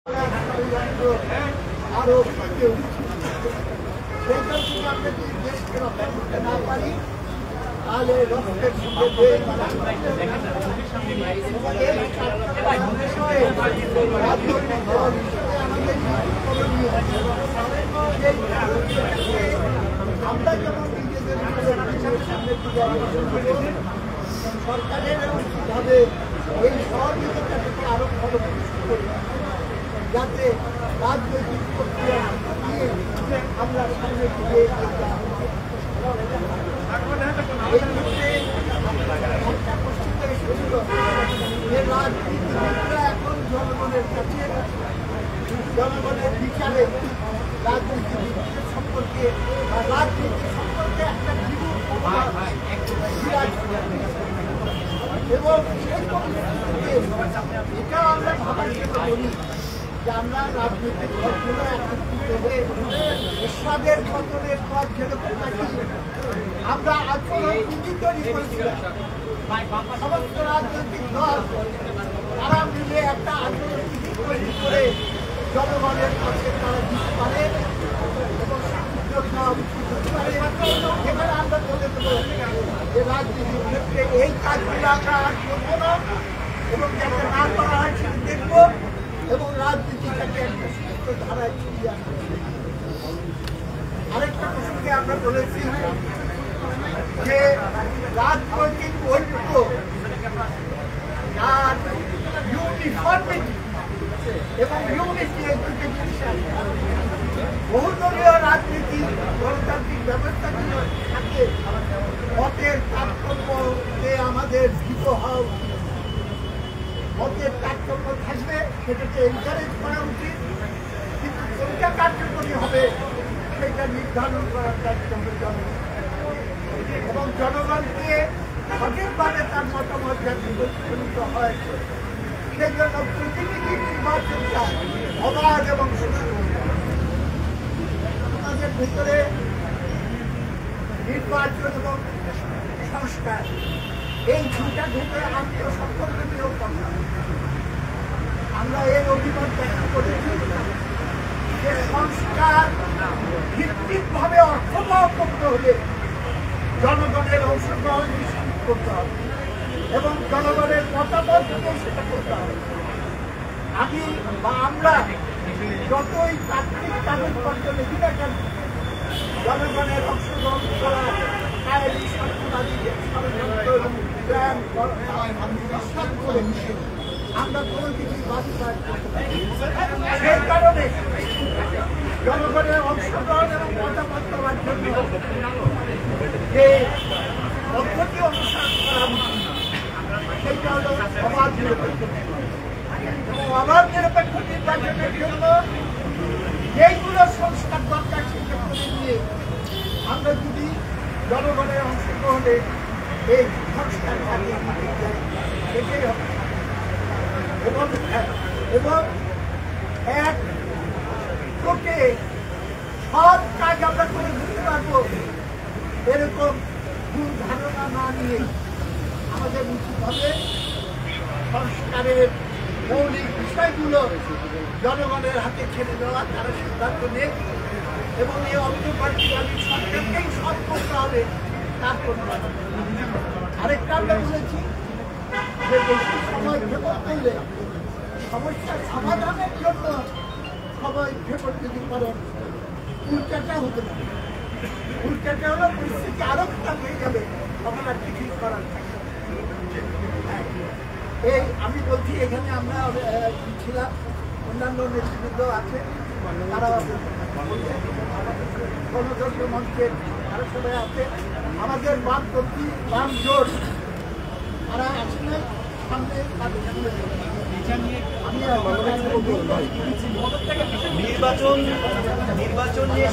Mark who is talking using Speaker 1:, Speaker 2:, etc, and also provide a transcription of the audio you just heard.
Speaker 1: আরো আমরা যদি দেশকে রক্ষা করতে না পারি তাহলে রক্তের সঙ্গে আমরা যেমন নিজেদের সরকারের ভাবে এই সহযোগিতাটাকে আরো ফলপ্রসূ করি যাতে রাজনৈতিক প্রক্রিয়া দিয়ে আমরা সামনে দিকে রাজনীতিবিদরা এখন জনগণের কাছে জনগণের বিচারে রাজনীতিবিদদের সম্পর্কে বা রাজনীতি সম্পর্কে একটা এবং সেই পরিস্থিতিতে এটা আমরা ভাবার চেষ্টা করি যে আমরা রাজনৈতিক দলগুলো একত্রিত হয়ে এরশাদের পতনের পর যেরকম নাকি আমরা আচরণ নীতি তৈরি করেছিলাম সমস্ত রাজনৈতিক দল তারা মিলে একটা আচরণ নীতি তৈরি করে জনগণের কাছে তারা দিতে পারে এবং সেখানে আমরা বলে দেবো যে রাজনীতির ক্ষেত্রে এই কাজগুলো আমরা আর করবো না এবং যাতে না করা হয় সেটা দেখবো এবং রাজনীতিটাকে একটা সুস্থ ধারায় ফিরিয়ে আনবো। আরেকটা প্রসঙ্গে আমরা বলেছি যে রাজনৈতিক ঐক্য আর ইউনিফর্মিটি এবং ইউনিটি এই দুটি জিনিস বহুদলীয় রাজনীতি গণতান্ত্রিক ব্যবস্থা থাকে মতের তারতম্যে আমাদের ভীত হওয়া উচিত মতের তারতম্য থাকবে সেটাকে এনকারেজ করা উচিত কিন্তু কোনটা কার্যকরী হবে সেটা নির্ধারণ করার দায়িত্ব হবে জনগণ এবং জনগণকে সঠিকভাবে তার মতামত যাতে প্রতিফলিত হয় সেজন্য প্রতিনিধি নির্বাচনটা অবাধ এবং সুষ্ঠু আমাদের ভিতরে নির্বাচন এবং সংস্কার এই দুটার ভিতরে আত্মসম্পর্ক নিয়েও কথা আমরা এর অভিমত ব্যক্ত করেছি যে সংস্কার ভিত্তিকভাবে অর্থবহ করতে হলে জনগণের অংশগ্রহণ নিশ্চিত করতে হবে এবং জনগণের মতামত দিয়ে সেটা করতে হবে আমি বা আমরা যতই তাত্ত্বিক কাগজপত্র লিখি না কেন জনগণের অংশগ্রহণ করা আমরা কোনো কিছুই বাস্তবায়ন করতে পারি সেই কারণে জনগণের অংশগ্রহণ এবং মতামত দেওয়ার জন্য যে পদ্ধতি অনুসরণ করা উচিত সেইটা হল অবাধ নিরপেক্ষ এবং অবাধ নিরপেক্ষ নির্বাচনের জন্য যেইগুলো সংস্কার দরকার সেটা করে নিয়ে আমরা যদি জনগণের অংশগ্রহণে এই সংস্কার এটাই হবে এবং এক কোটে সব কাজ আমরা করে দিতে পারবো এরকম ভুল ধারণা না নিয়ে আমাদের উচিত হবে সংস্কারের মৌলিক বিষয়গুলো জনগণের হাতে ছেড়ে দেওয়া তারা সিদ্ধান্ত নেই এবং এই অন্তর্বর্তীকালীন সরকারকেই সব করতে হবে তার কোনো আরেকটা আমরা বলেছি যে বেশি সময় ক্ষেপণ করলে সমস্যার সমাধানের জন্য সবাই ক্ষেপণ যদি করেন উল্টাটা হতে পারে উল্টাটা হলো পরিস্থিতি আরো খারাপ হয়ে যাবে তখন আর কিছুই করার থাকে এই আমি বলছি এখানে আমরা ছিলাম অন্যান্য নেতৃবৃন্দ আছে তারা গণতন্ত্র মঞ্চের আরো সবাই আছে আমাদের বামপন্থী বাম জোট তারা আসলে সামনে
Speaker 2: নির্বাচন নিয়ে